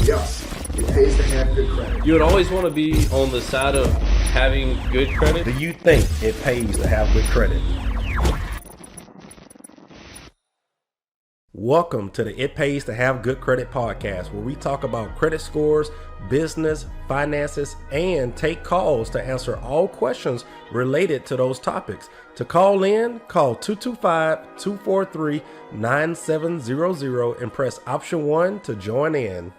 Yes, it pays to have good credit. You would always want to be on the side of having good credit. Do you think it pays to have good credit? Welcome to the It Pays to Have Good Credit podcast, where we talk about credit scores, business, finances, and take calls to answer all questions related to those topics. To call in, call 225-243-9700 and press option 1 to join in.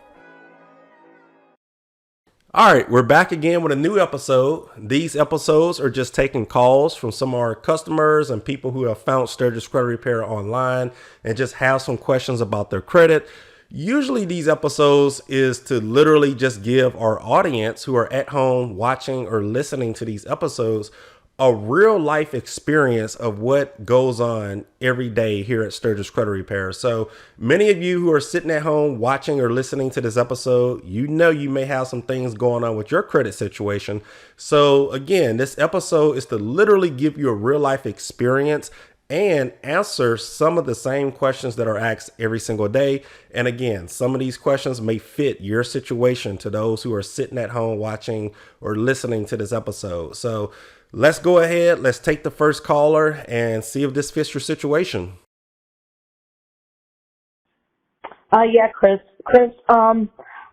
All right, we're back again with a new episode. These episodes are just taking calls from some of our customers and people who have found Sturgis Credit Repair online and just have some questions about their credit. Usually these episodes is to literally just give our audience who are at home watching or listening to these episodes a real life experience of what goes on every day here at Sturgis Credit Repair. So many of you who are sitting at home watching or listening to this episode, you know you may have some things going on with your credit situation. So again, this episode is to literally give you a real life experience and answer some of the same questions that are asked every single day. And again, some of these questions may fit your situation to those who are sitting at home watching or listening to this episode. So let's go ahead. Let's take the first caller and see if this fits your situation. Yeah, Chris. I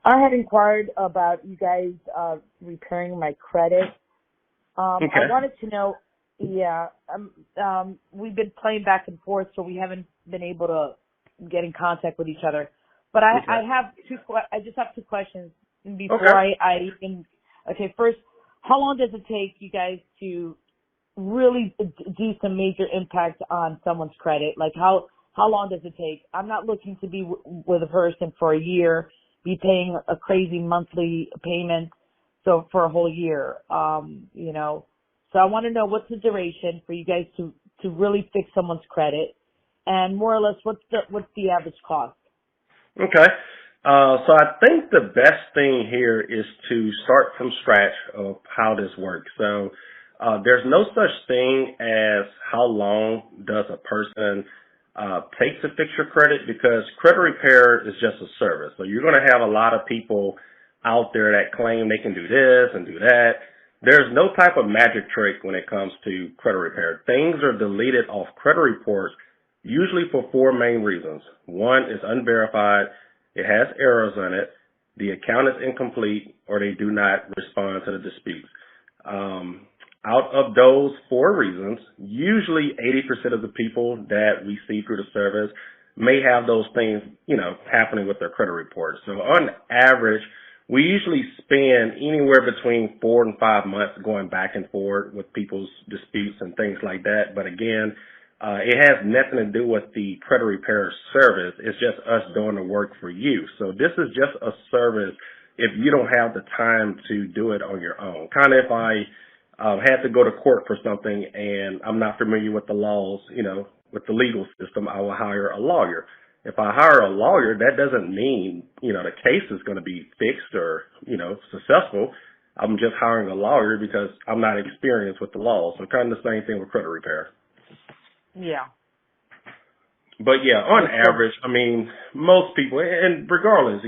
had inquired about you guys repairing my credit. Okay. I wanted to know, we've been playing back and forth, so we haven't been able to get in contact with each other. But I just have two questions before I even. Okay, first, how long does it take you guys to really do some major impact on someone's credit? Like how long does it take? I'm not looking to be with a person for a year, be paying a crazy monthly payment so for a whole year. So I want to know what's the duration for you guys to really fix someone's credit, and more or less what's the average cost? Okay. So I think the best thing here is to start from scratch of how this works. So there's no such thing as how long does a person take to fix your credit, because credit repair is just a service. So you're going to have a lot of people out there that claim they can do this and do that. There's no type of magic trick when it comes to credit repair. Things are deleted off credit reports usually for four main reasons. One is unverified. It has errors in it, the account is incomplete, or they do not respond to the disputes. Out of those four reasons, usually 80% of the people that we see through the service may have those things, happening with their credit report. So on average, we usually spend anywhere between 4 and 5 months going back and forth with people's disputes and things like that. But again, it has nothing to do with the credit repair service. It's just us doing the work for you. So this is just a service if you don't have the time to do it on your own. Kind of if I had to go to court for something and I'm not familiar with the laws, with the legal system, I will hire a lawyer. If I hire a lawyer, that doesn't mean, the case is going to be fixed or, successful. I'm just hiring a lawyer because I'm not experienced with the law. So kind of the same thing with credit repair. Yeah. But yeah, on average, most people, and regardless,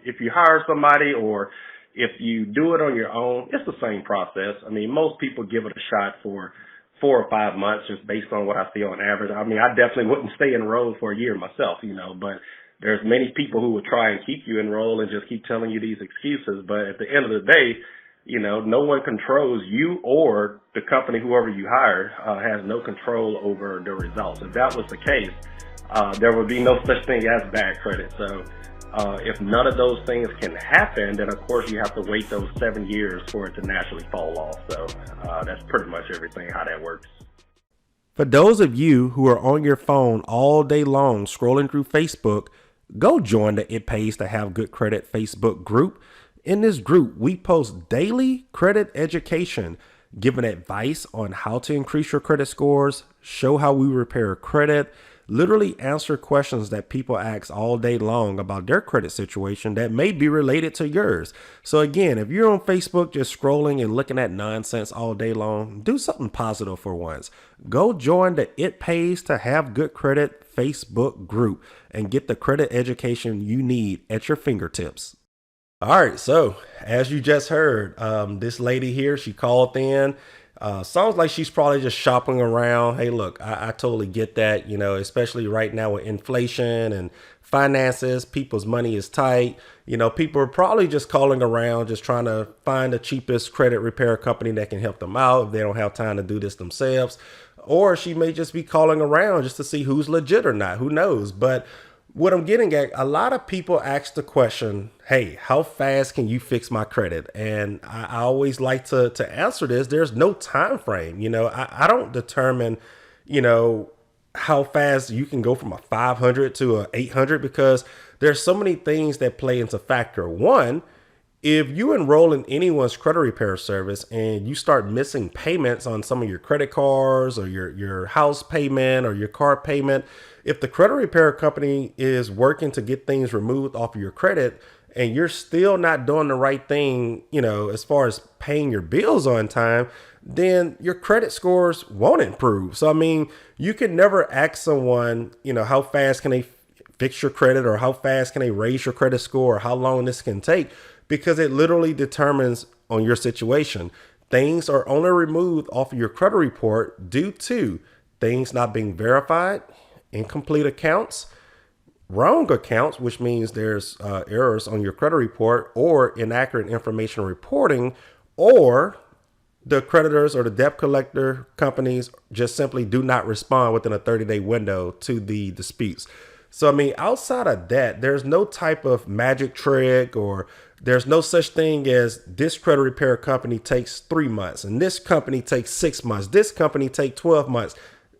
if you hire somebody or if you do it on your own, it's the same process. Most people give it a shot for 4 or 5 months just based on what I see on average. I definitely wouldn't stay enrolled for a year myself, but there's many people who would try and keep you enrolled and just keep telling you these excuses. But at the end of the day, no one controls you or the company, whoever you hire, has no control over the results. If that was the case, there would be no such thing as bad credit. So if none of those things can happen, then of course you have to wait those 7 years for it to naturally fall off. So that's pretty much everything, how that works. For those of you who are on your phone all day long scrolling through Facebook, go join the It Pays to Have Good Credit Facebook group. In this group, we post daily credit education, giving advice on how to increase your credit scores, show how we repair credit, literally answer questions that people ask all day long about their credit situation that may be related to yours. So again, if you're on Facebook just scrolling and looking at nonsense all day long, do something positive for once. Go join the It Pays to Have Good Credit Facebook group and get the credit education you need at your fingertips. All right. So as you just heard, this lady here, she called in. Sounds like she's probably just shopping around. Hey, look, I totally get that, especially right now with inflation and finances, people's money is tight. People are probably just calling around, just trying to find the cheapest credit repair company that can help them out if they don't have time to do this themselves. Or she may just be calling around just to see who's legit or not. Who knows? But what I'm getting at, a lot of people ask the question, hey, how fast can you fix my credit? And I always like to answer this. There's no time frame. I don't determine, how fast you can go from a 500 to a 800 because there's so many things that play into factor. One, if you enroll in anyone's credit repair service and you start missing payments on some of your credit cards or your house payment or your car payment, if the credit repair company is working to get things removed off of your credit and you're still not doing the right thing, as far as paying your bills on time, then your credit scores won't improve. So, I mean, you can never ask someone, how fast can they fix your credit or how fast can they raise your credit score or how long this can take, because it literally determines on your situation. Things are only removed off of your credit report due to things not being verified, incomplete accounts, wrong accounts, which means there's errors on your credit report, or inaccurate information reporting, or the creditors or the debt collector companies just simply do not respond within a 30-day window to the disputes. So, I mean, outside of that, there's no type of magic trick, or there's no such thing as this credit repair company takes 3 months and this company takes 6 months. This company takes 12 months.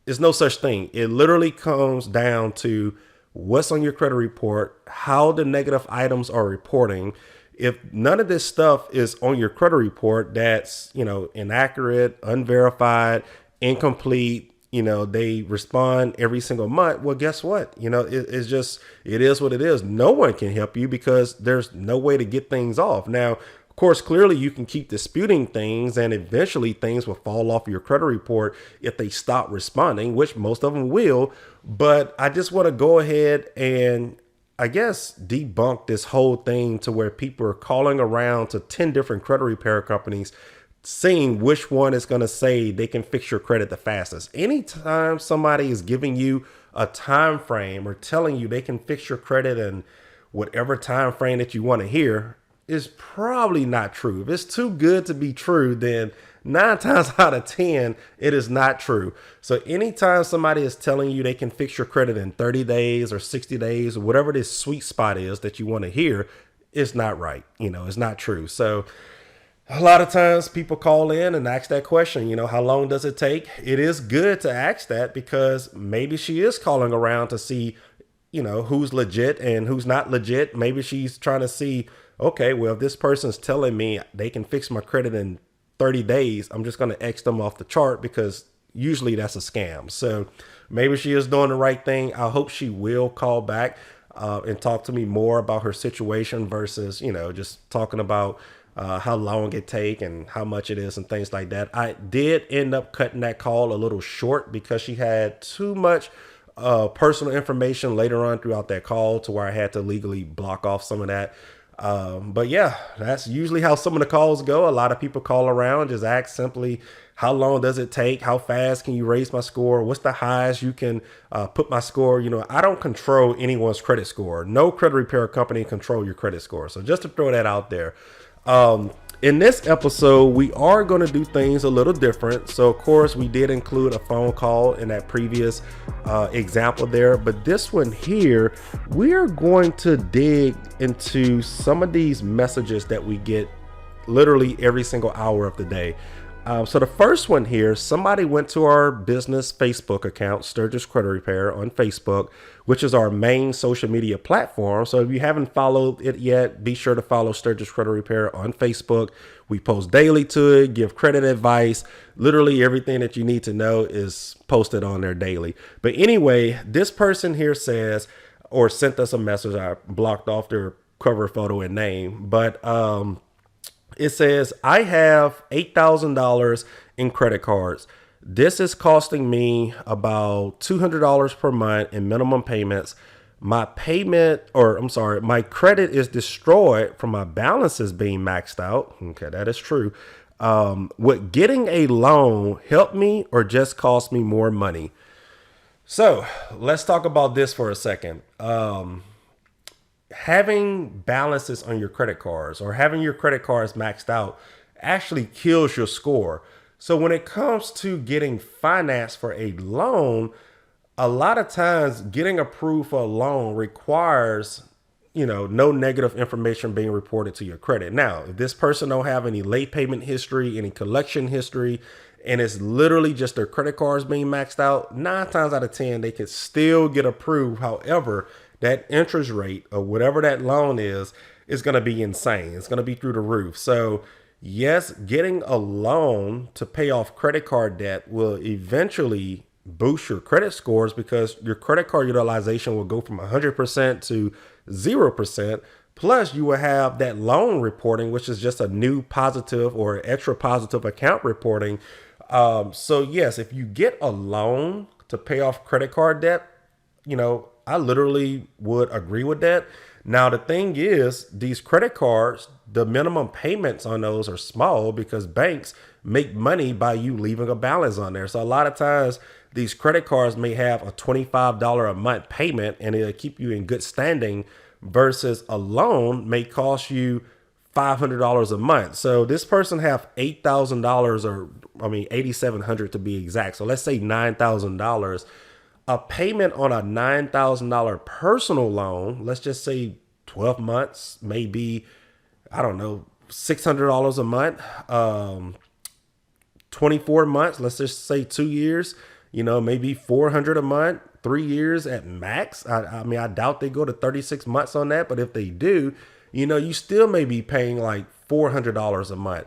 There's no such thing. It literally comes down to what's on your credit report, how the negative items are reporting. If none of this stuff is on your credit report, that's, inaccurate, unverified, incomplete, they respond every single month. Well, guess what? It is what it is. No one can help you because there's no way to get things off. Now, of course, clearly you can keep disputing things and eventually things will fall off your credit report if they stop responding, which most of them will. But I just want to go ahead and I guess debunk this whole thing to where people are calling around to 10 different credit repair companies, seeing which one is going to say they can fix your credit the fastest. Anytime somebody is giving you a time frame or telling you they can fix your credit in whatever time frame that you want to hear, is probably not true. If it's too good to be true, then 9 times out of 10, it is not true. So anytime somebody is telling you they can fix your credit in 30 days or 60 days or whatever this sweet spot is that you want to hear, it's not right. It's not true. So a lot of times people call in and ask that question, how long does it take? It is good to ask that because maybe she is calling around to see, who's legit and who's not legit. Maybe she's trying to see, okay, well, if this person's telling me they can fix my credit in 30 days, I'm just going to X them off the chart because usually that's a scam. So maybe she is doing the right thing. I hope she will call back and talk to me more about her situation versus, just talking about how long it take and how much it is and things like that. I did end up cutting that call a little short because she had too much personal information later on throughout that call to where I had to legally block off some of that. But yeah, that's usually how some of the calls go. A lot of people call around, just ask simply, how long does it take? How fast can you raise my score? What's the highest you can put my score? I don't control anyone's credit score. No credit repair company control your credit score. So just to throw that out there. In this episode, we are going to do things a little different. So, of course, we did include a phone call in that previous example there. But this one here, we are going to dig into some of these messages that we get literally every single hour of the day. So the first one here, somebody went to our business Facebook account, Sturgis Credit Repair on Facebook, which is our main social media platform. So if you haven't followed it yet, be sure to follow Sturgis Credit Repair on Facebook. We post daily to it, give credit advice. Literally everything that you need to know is posted on there daily. But anyway, this person here says, or sent us a message. I blocked off their cover photo and name, but it says, I have $8,000 in credit cards. This is costing me about $200 per month in minimum payments. my my credit is destroyed from my balances being maxed out. Okay, that is true. Would getting a loan help me or just cost me more money? So let's talk about this for a second. Having balances on your credit cards or having your credit cards maxed out actually kills your score. So when it comes to getting financed for a loan, a lot of times getting approved for a loan requires, no negative information being reported to your credit. Now, if this person don't have any late payment history, any collection history, and it's literally just their credit cards being maxed out, 9 times out of 10, they could still get approved. However, that interest rate or whatever that loan is going to be insane. It's going to be through the roof. So yes, getting a loan to pay off credit card debt will eventually boost your credit scores because your credit card utilization will go from 100% to 0%. Plus, you will have that loan reporting, which is just a new positive or extra positive account reporting. So yes, if you get a loan to pay off credit card debt, I literally would agree with that. Now, the thing is, these credit cards, the minimum payments on those are small because banks make money by you leaving a balance on there. So a lot of times these credit cards may have a $25 a month payment and it'll keep you in good standing versus a loan may cost you $500 a month. So this person have $8,000 or $8,700 to be exact. So let's say $9,000. A payment on a $9,000 personal loan, let's just say 12 months, maybe, I don't know, $600 a month. 24 months, let's just say 2 years, maybe $400 a month, 3 years at max. I doubt they go to 36 months on that, but if they do, you still may be paying like $400 a month.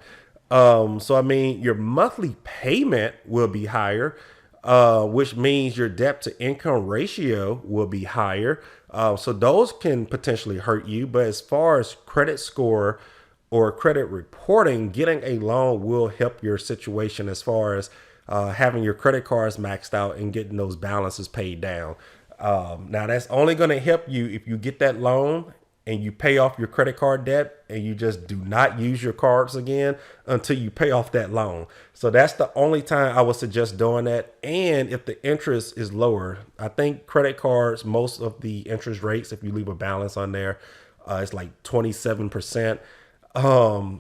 Your monthly payment will be higher, which means your debt to income ratio will be higher. So those can potentially hurt you. But as far as credit score or credit reporting, getting a loan will help your situation as far as having your credit cards maxed out and getting those balances paid down. Now, that's only going to help you if you get that loan and you pay off your credit card debt and you just do not use your cards again until you pay off that loan. So that's the only time I would suggest doing that. And if the interest is lower, I think credit cards, most of the interest rates, if you leave a balance on there, it's like 27%.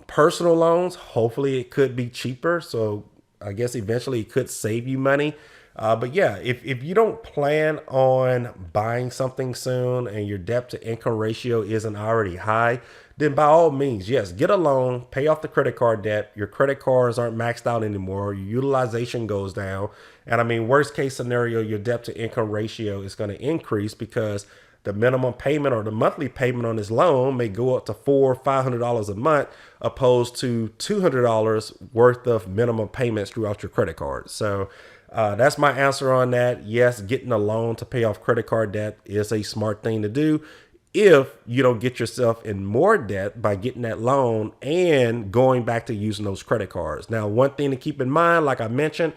Personal loans, hopefully it could be cheaper. So I guess eventually it could save you money. But yeah, if you don't plan on buying something soon and your debt to income ratio isn't already high, then by all means, yes, get a loan, pay off the credit card debt. Your credit cards aren't maxed out anymore. Your utilization goes down. And worst case scenario, your debt to income ratio is going to increase because the minimum payment or the monthly payment on this loan may go up to $400 or $500 a month, opposed to $200 worth of minimum payments throughout your credit card. So that's my answer on that. Yes, getting a loan to pay off credit card debt is a smart thing to do if you don't get yourself in more debt by getting that loan and going back to using those credit cards. Now, one thing to keep in mind, like I mentioned,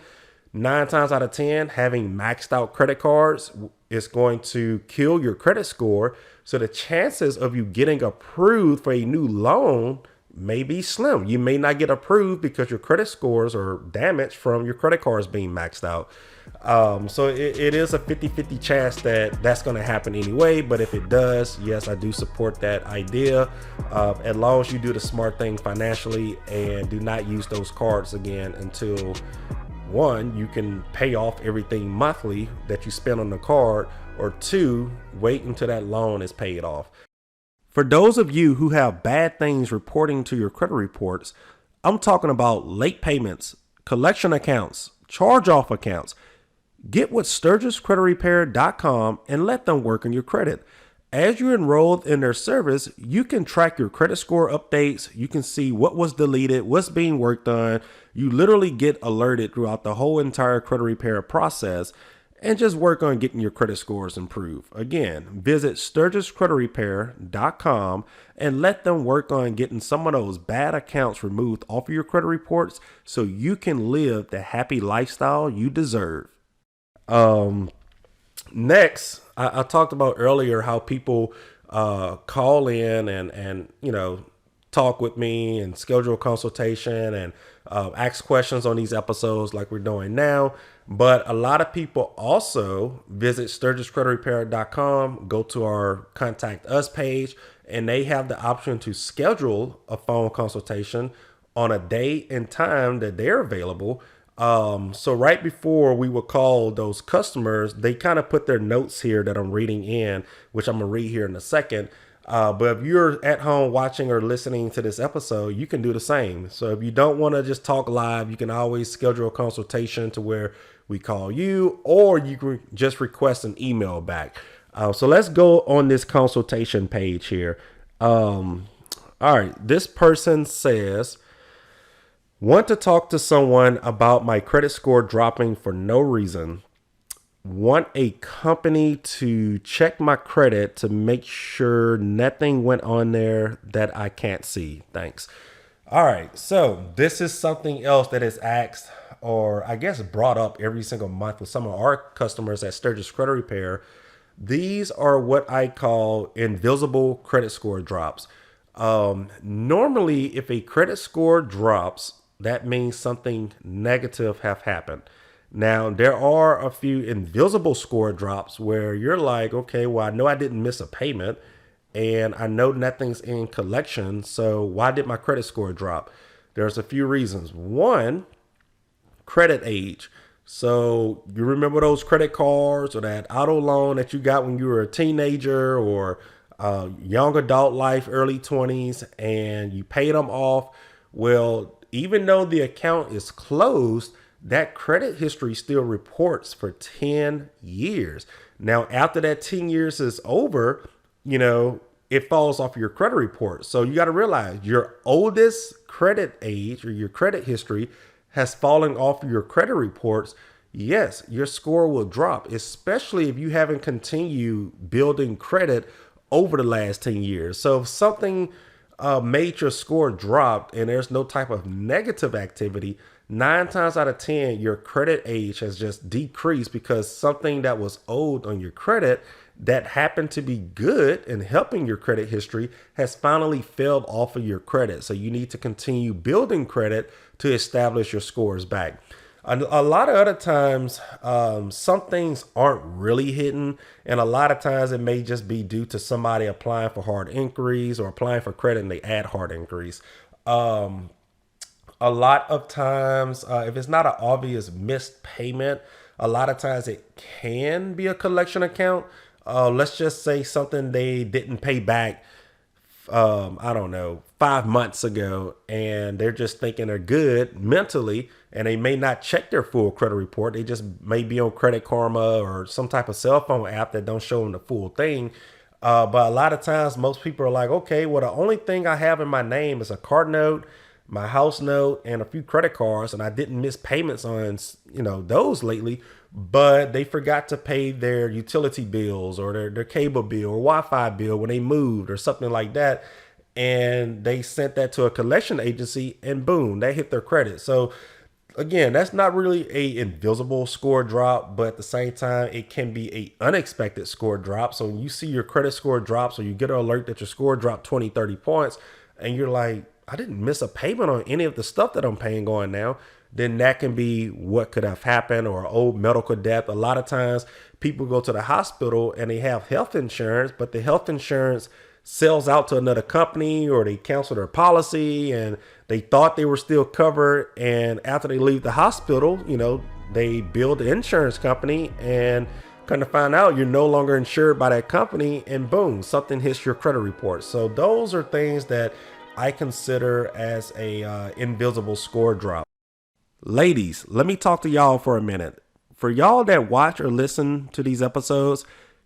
9 times out of 10, having maxed out credit cards is going to kill your credit score. So the chances of you getting approved for a new loan may be slim. You may not get approved because your credit scores are damaged from your credit cards being maxed out. So it is a 50-50 chance that that's going to happen anyway. But if it does, yes, I do support that idea. As long as you do the smart thing financially and do not use those cards again until, one, you can pay off everything monthly that you spend on the card, or two, wait until that loan is paid off. For those of you who have bad things reporting to your credit reports, I'm talking about late payments, collection accounts, charge-off accounts. Get with SturgisCreditRepair.com and let them work on your credit. As you're enrolled in their service, you can track your credit score updates. You can see what was deleted, what's being worked on. You literally get alerted throughout the whole entire credit repair process, and just work on getting your credit scores improved. Again, visit SturgisCreditRepair.com and let them work on getting some of those bad accounts removed off of your credit reports so you can live the happy lifestyle you deserve. Next, I talked about earlier how people call in and talk with me and schedule a consultation and ask questions on these episodes like we're doing now. But a lot of people also visit SturgisCreditRepair.com, go to our Contact Us page, and they have the option to schedule a phone consultation on a day and time that they're available. So right before we would call those customers, they kind of put their notes here that I'm reading in, which I'm gonna read here in a second. But if you're at home watching or listening to this episode, you can do the same. So if you don't want to just talk live, you can always schedule a consultation to where we call you, or you can just request an email back. So let's go on this consultation page here. All right. This person says, want to talk to someone about my credit score dropping for no reason. Want a company to check my credit to make sure nothing went on there that I can't see. Thanks. All right. So this is something else that is asked, or I guess brought up every single month with some of our customers at Sturgis Credit Repair. These are what I call invisible credit score drops. Normally, if a credit score drops, that means something negative have happened. Now, there are a few invisible score drops where you're like, okay, well, I know I didn't miss a payment and I know nothing's in collection. So why did my credit score drop? There's a few reasons. One, credit age. So you remember those credit cards or that auto loan that you got when you were a teenager or young adult life, early 20s, and you paid them off. Well, even though the account is closed, that credit history still reports for 10 years. Now, after that 10 years is over, it falls off your credit report. So you got to realize your oldest credit age or your credit history has fallen off your credit reports. Yes, your score will drop, especially if you haven't continued building credit over the last 10 years. So if something made your score drop and there's no type of negative activity, 9 times out of 10, your credit age has just decreased because something that was owed on your credit that happened to be good and helping your credit history has finally fell off of your credit. So you need to continue building credit to establish your scores back. A lot of other times, some things aren't really hidden. And a lot of times it may just be due to somebody applying for hard inquiries or applying for credit and they add hard inquiries. A lot of times, if it's not an obvious missed payment, a lot of times it can be a collection account. Let's just say something they didn't pay back, 5 months ago, and they're just thinking they're good mentally, and they may not check their full credit report. They just may be on Credit Karma or some type of cell phone app that don't show them the full thing. But a lot of times, most people are like, okay, well, the only thing I have in my name is a card note, my house note, and a few credit cards, and I didn't miss payments on, those lately, but they forgot to pay their utility bills or their cable bill or Wi-Fi bill when they moved or something like that. And they sent that to a collection agency and boom, they hit their credit. So again, that's not really a invisible score drop, but at the same time, it can be a unexpected score drop. So when you see your credit score drops or you get an alert that your score dropped 20, 30 points and you're like, I didn't miss a payment on any of the stuff that I'm paying on now, then that can be what could have happened or old medical debt. A lot of times people go to the hospital and they have health insurance, but the health insurance sells out to another company or they cancel their policy and they thought they were still covered. And after they leave the hospital, they bill the insurance company and kind of find out you're no longer insured by that company and boom, something hits your credit report. So those are things that I consider as a invisible score drop. Ladies, let me talk to y'all for a minute. For y'all that watch or listen to these episodes,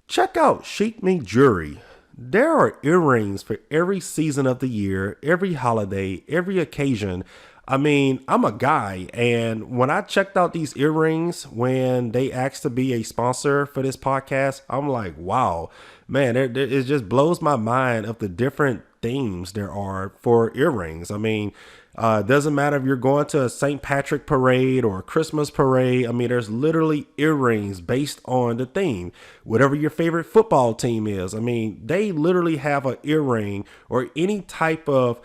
check out Chic Mink Jewelry. There are earrings for every season of the year, every holiday, every occasion. I mean, I'm a guy, and when I checked out these earrings when they asked to be a sponsor for this podcast, I'm like, wow, man, it just blows my mind of the different themes there are for earrings. I mean, it doesn't matter if you're going to a St. Patrick parade or a Christmas parade. I mean, there's literally earrings based on the theme. Whatever your favorite football team is, I mean, they literally have an earring or any type of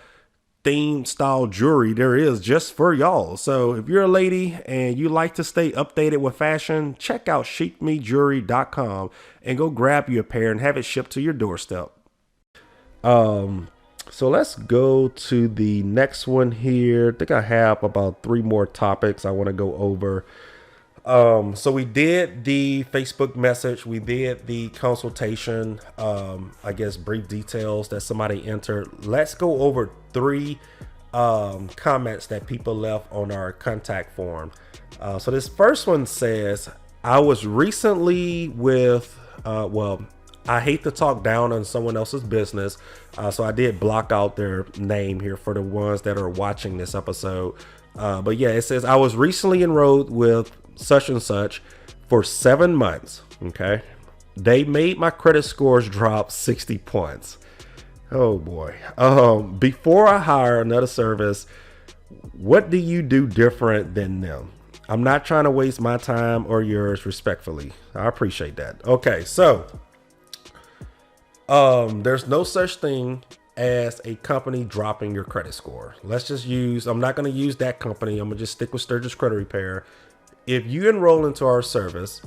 theme style jewelry there is just for y'all. So if you're a lady and you like to stay updated with fashion, check out chicmejewelry.com and go grab you a pair and have it shipped to your doorstep. So let's go to the next one here. I think I have about 3 more topics I want to go over. So we did the Facebook message. We did the consultation, I guess brief details that somebody entered. Let's go over 3 comments that people left on our contact form. So this first one says, I was recently with, I hate to talk down on someone else's business. So I did block out their name here for the ones that are watching this episode. But yeah, it says, I was recently enrolled with such and such for 7 months. Okay. They made my credit scores drop 60 points. Oh boy. Before I hire another service, what do you do different than them? I'm not trying to waste my time or yours, respectfully. I appreciate that. Okay. So, there's no such thing as a company dropping your credit score. Let's just use, I'm not going to use that company. I'm gonna just stick with Sturgis Credit Repair. If you enroll into our service,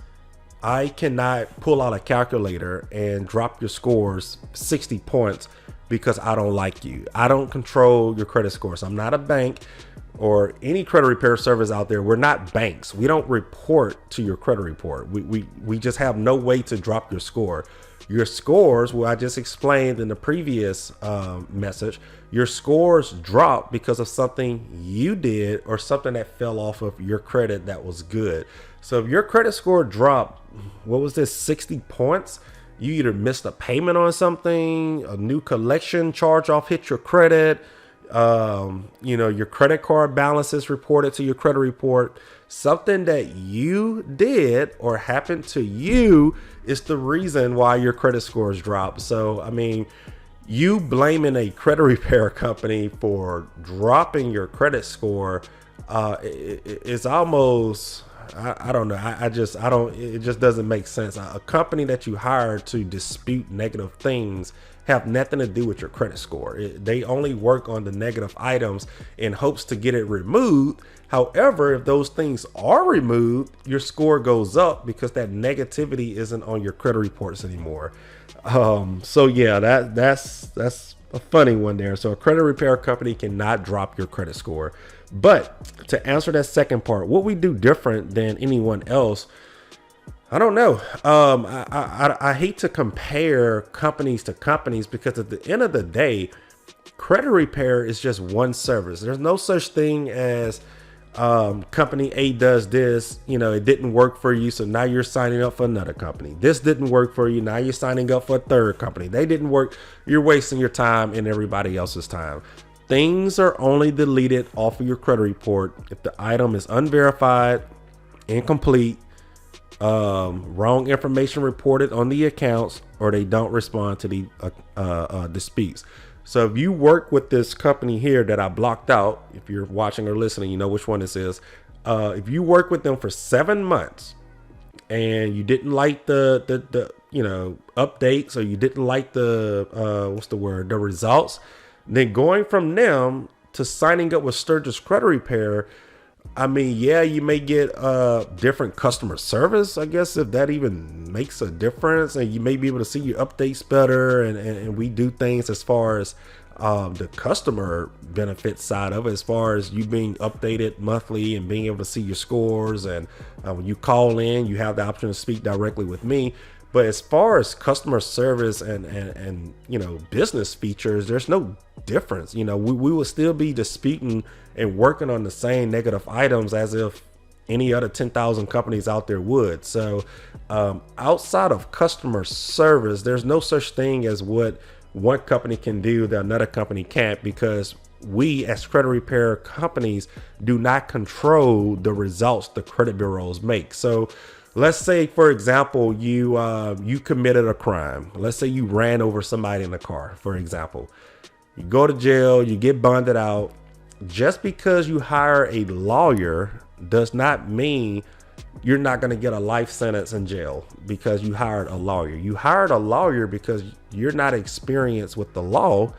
I cannot pull out a calculator and drop your scores 60 points because I don't like you. I don't control your credit scores. I'm not a bank or any credit repair service out there. We're not banks. We don't report to your credit report. We just have no way to drop your score. Your scores, well, I just explained in the previous message, your scores drop because of something you did or something that fell off of your credit that was good. So if your credit score dropped, what was this, 60 points? You either missed a payment on something, a new collection charge off hit your credit, your credit card balance is reported to your credit report. Something that you did or happened to you is the reason why your credit scores drop. So, I mean, you blaming a credit repair company for dropping your credit score is almost, I don't know. It just doesn't make sense. A company that you hire to dispute negative things have nothing to do with your credit score. They only work on the negative items in hopes to get it removed. However, if those things are removed, your score goes up because that negativity isn't on your credit reports anymore. So yeah, that's a funny one there. So a credit repair company cannot drop your credit score. But to answer that second part, what we do different than anyone else, I don't know. I hate to compare companies to companies because at the end of the day, credit repair is just one service. There's no such thing as company A does this, it didn't work for you, so now you're signing up for another company. This didn't work for you, now you're signing up for a third company. They didn't work. You're wasting your time and everybody else's time. Things are only deleted off of your credit report if the item is unverified, incomplete, wrong information reported on the accounts, or they don't respond to the disputes. So if you work with this company here that I blocked out, if you're watching or listening, you know which one this is. If you work with them for 7 months and you didn't like the updates, or you didn't like the results, then going from them to signing up with Sturgis Credit Repair, I mean, yeah, you may get different customer service, I guess, if that even makes a difference, and you may be able to see your updates better, and we do things as far as the customer benefit side of it, as far as you being updated monthly and being able to see your scores, and when you call in, you have the option to speak directly with me. But as far as customer service and business features, there's no difference. We will still be disputing and working on the same negative items as if any other 10,000 companies out there would. So outside of customer service, there's no such thing as what one company can do that another company can't, because we as credit repair companies do not control the results the credit bureaus make. So let's say, for example, you committed a crime. Let's say you ran over somebody in a car, for example. You go to jail, you get bonded out. Just because you hire a lawyer does not mean you're not going to get a life sentence in jail because you hired a lawyer. You hired a lawyer because you're not experienced with the law,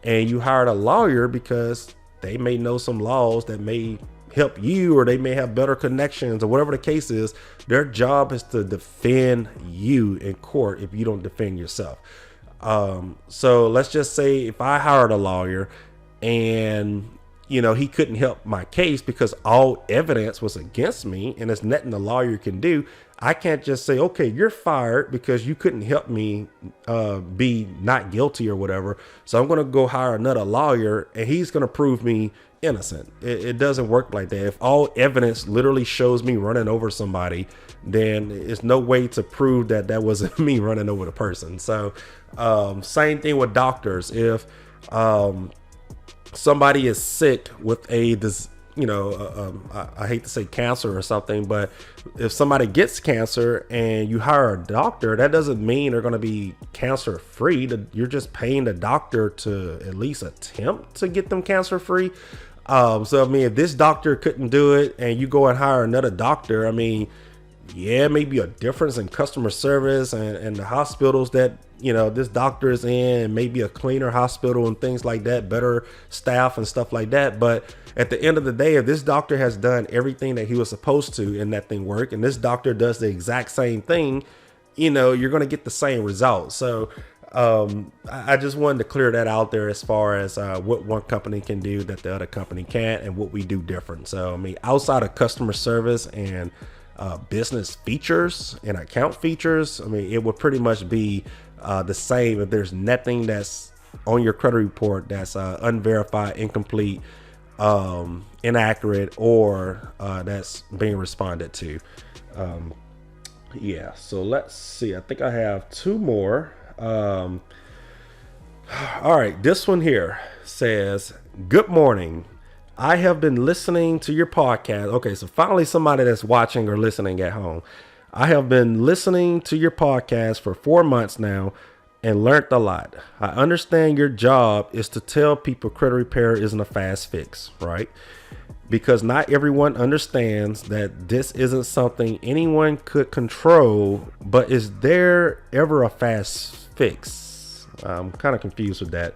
and you hired a lawyer because they may know some laws that may help you, or they may have better connections, or whatever the case is. Their job is to defend you in court if you don't defend yourself. So let's just say if I hired a lawyer and he couldn't help my case because all evidence was against me and there's nothing the lawyer can do. I can't just say, okay, you're fired because you couldn't help me be not guilty or whatever. So I'm going to go hire another lawyer and he's going to prove me innocent. It doesn't work like that. If all evidence literally shows me running over somebody, then it's no way to prove that that wasn't me running over the person. So same thing with doctors. If somebody is sick with I hate to say cancer or something, but if somebody gets cancer and you hire a doctor, that doesn't mean they're going to be cancer free. You're just paying the doctor to at least attempt to get them cancer free. So, I mean, if this doctor couldn't do it and you go and hire another doctor, I mean, yeah, maybe a difference in customer service and the hospitals that, this doctor is in, maybe a cleaner hospital and things like that, better staff and stuff like that. But at the end of the day, if this doctor has done everything that he was supposed to and that thing work, and this doctor does the exact same thing, you're going to get the same result. So I just wanted to clear that out there as far as what one company can do that the other company can't, and what we do different. So, I mean, outside of customer service and business features and account features, I mean, it would pretty much be the same if there's nothing that's on your credit report that's unverified, incomplete, inaccurate, or that's being responded to. Yeah, so let's see. I think I have two more. All right, this one here says, "Good morning. I have been listening to your podcast." Okay, so finally somebody that's watching or listening at home. "I have been listening to your podcast for 4 months now and learned a lot. I understand your job is to tell people credit repair isn't a fast fix, right? Because not everyone understands that this isn't something anyone could control, but is there ever a fast fix?" I'm kind of confused with that.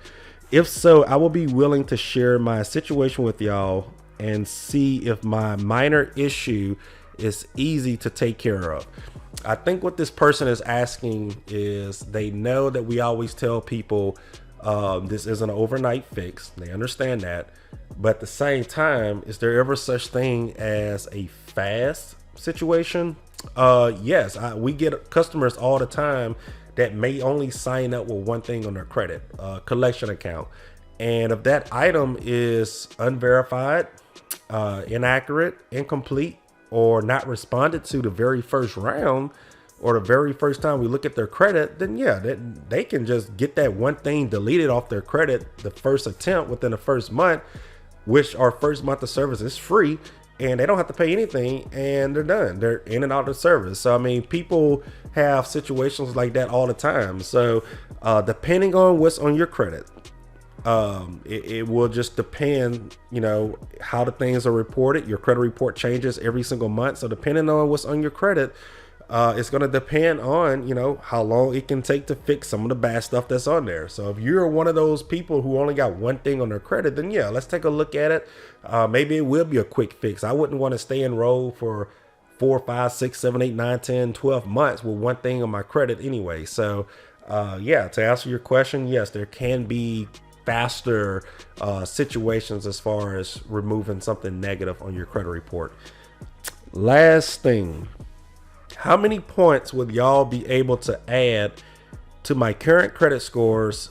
"If so, I will be willing to share my situation with y'all and see if my minor issue is easy to take care of." I think what this person is asking is, they know that we always tell people this isn't an overnight fix. They understand that. But at the same time, is there ever such thing as a fast situation? Yes, we get customers all the time that may only sign up with one thing on their credit collection account. And if that item is unverified, inaccurate, incomplete, or not responded to the very first round, or the very first time we look at their credit, then yeah, they can just get that one thing deleted off their credit the first attempt within the first month, which our first month of service is free, and they don't have to pay anything, and they're done. They're in and out of service. So, I mean, people have situations like that all the time. So depending on what's on your credit, it will just depend, how the things are reported. Your credit report changes every single month. So depending on what's on your credit, it's going to depend on, how long it can take to fix some of the bad stuff that's on there. So if you're one of those people who only got one thing on their credit, then yeah, let's take a look at it. Maybe it will be a quick fix. I wouldn't want to stay enrolled for 4, 5, 6, 7, 8, 9, 10, 12 months with one thing on my credit anyway. So yeah, to answer your question, yes, there can be faster situations as far as removing something negative on your credit report. Last thing, how many points would y'all be able to add to my current credit scores?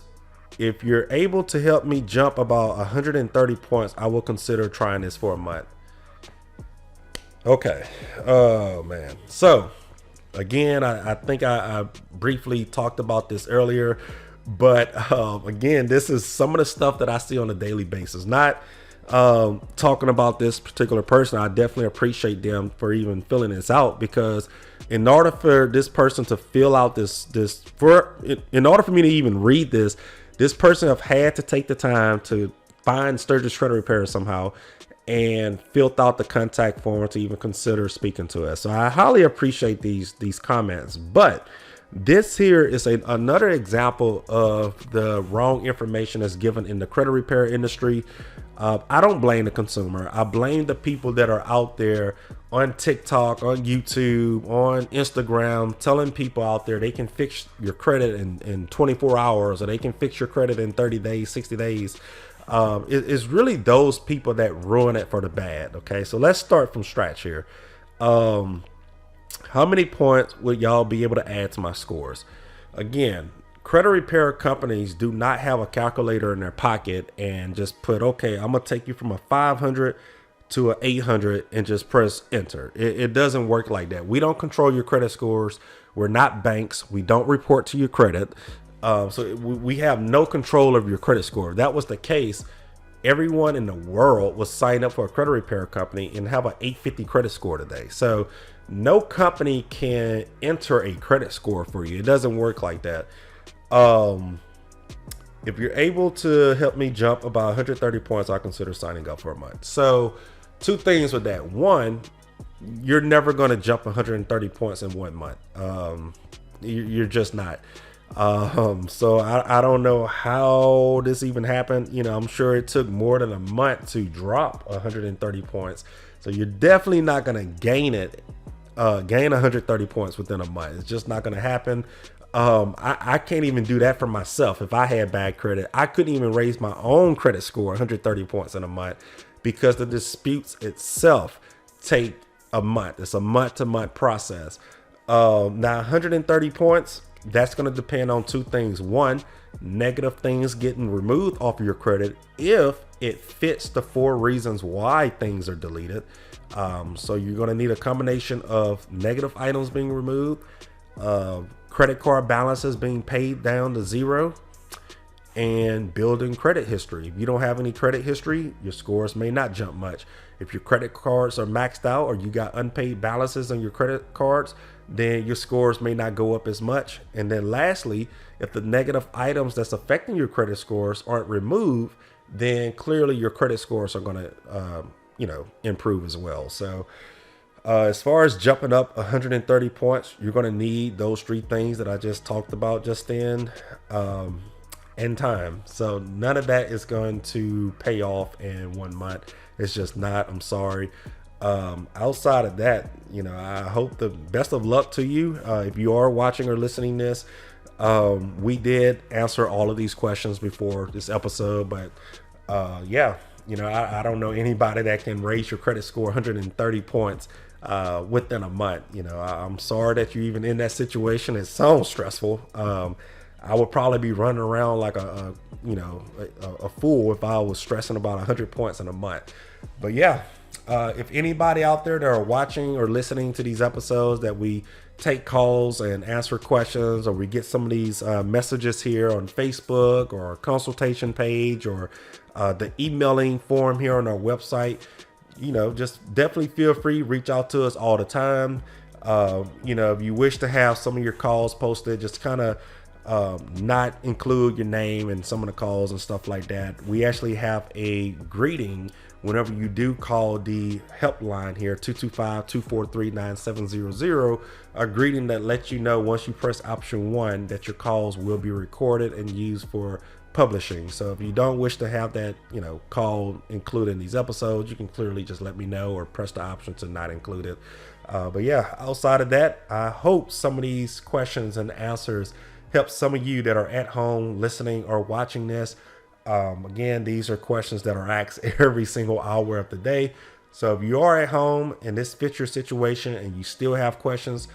If you're able to help me jump about 130 points, I will consider trying this for a month. Okay. Oh man. So again, I think I briefly talked about this earlier, but again, this is some of the stuff that I see on a daily basis. Not talking about this particular person. I definitely appreciate them for even filling this out, because in order for this person to fill out in order for me to even read this, this person have had to take the time to find Sturgis Credit Repair somehow and filled out the contact form to even consider speaking to us. So I highly appreciate these comments. But this here is another example of the wrong information that's given in the credit repair industry. I don't blame the consumer. I blame the people that are out there on TikTok, on YouTube, on Instagram, telling people out there they can fix your credit in 24 hours, or they can fix your credit in 30 days, 60 days. It's really those people that ruin it for the bad. Okay, so let's start from scratch here. How many points would y'all be able to add to my scores? Again, credit repair companies do not have a calculator in their pocket and just put, okay, I'm gonna take you from a 500 to an 800 and just press enter. It doesn't work like that. We don't control your credit scores. We're not banks. We don't report to your credit. So we have no control of your credit score. If that was the case, everyone in the world would sign up for a credit repair company and have an 850 credit score today. So no company can enter a credit score for you. It doesn't work like that. If you're able to help me jump about 130 points, I'll consider signing up for a month. So two things with that. One, you're never going to jump 130 points in 1 month. You're just not. So I don't know how this even happened. You know, I'm sure it took more than a month to drop 130 points. So you're definitely not going to gain 130 points within a month. It's just not going to happen. I can't even do that for myself. If I had bad credit, I couldn't even raise my own credit score 130 points in a month, because the disputes itself take a month. It's a month-to-month process. Now 130 points, that's going to depend on two things. One, negative things getting removed off of your credit if it fits the 4 reasons why things are deleted. So you're going to need a combination of negative items being removed, credit card balances being paid down to 0, and building credit history. If you don't have any credit history, your scores may not jump much. If your credit cards are maxed out or you got unpaid balances on your credit cards, then your scores may not go up as much. And then lastly, if the negative items that's affecting your credit scores aren't removed, then clearly your credit scores are going to, improve as well. So as far as jumping up 130 points, you're going to need those 3 things that I just talked about just then, and time. So none of that is going to pay off in 1 month. It's just not. I'm sorry. Outside of that, I hope the best of luck to you. If you are watching or listening this, we did answer all of these questions before this episode, but I don't know anybody that can raise your credit score 130 points within a month. I'm sorry that you're even in that situation. It sounds stressful. I would probably be running around like a fool if I was stressing about 100 points in a month. But if anybody out there that are watching or listening to these episodes, that we take calls and answer questions, or we get some of these messages here on Facebook or our consultation page, or the emailing form here on our website, just definitely feel free, reach out to us all the time. If you wish to have some of your calls posted, just kind of not include your name in some of the calls and stuff like that. We actually have a greeting whenever you do call the helpline here, 225-243-9700, a greeting that lets you know once you press option 1 that your calls will be recorded and used for publishing. So if you don't wish to have that, call included in these episodes, you can clearly just let me know or press the option to not include it. Outside of that, I hope some of these questions and answers help some of you that are at home listening or watching this. Again, these are questions that are asked every single hour of the day. So if you are at home and this fits your situation and you still have questions,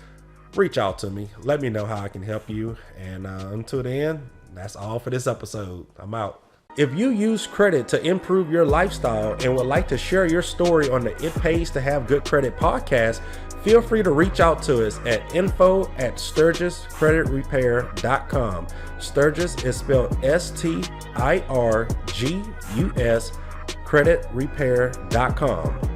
reach out to me. Let me know how I can help you. And until then, that's all for this episode. I'm out. If you use credit to improve your lifestyle and would like to share your story on the It Pays to Have Good Credit podcast, feel free to reach out to us at info@sturgiscreditrepair.com. Sturgis is spelled STIRGUS, creditrepair.com.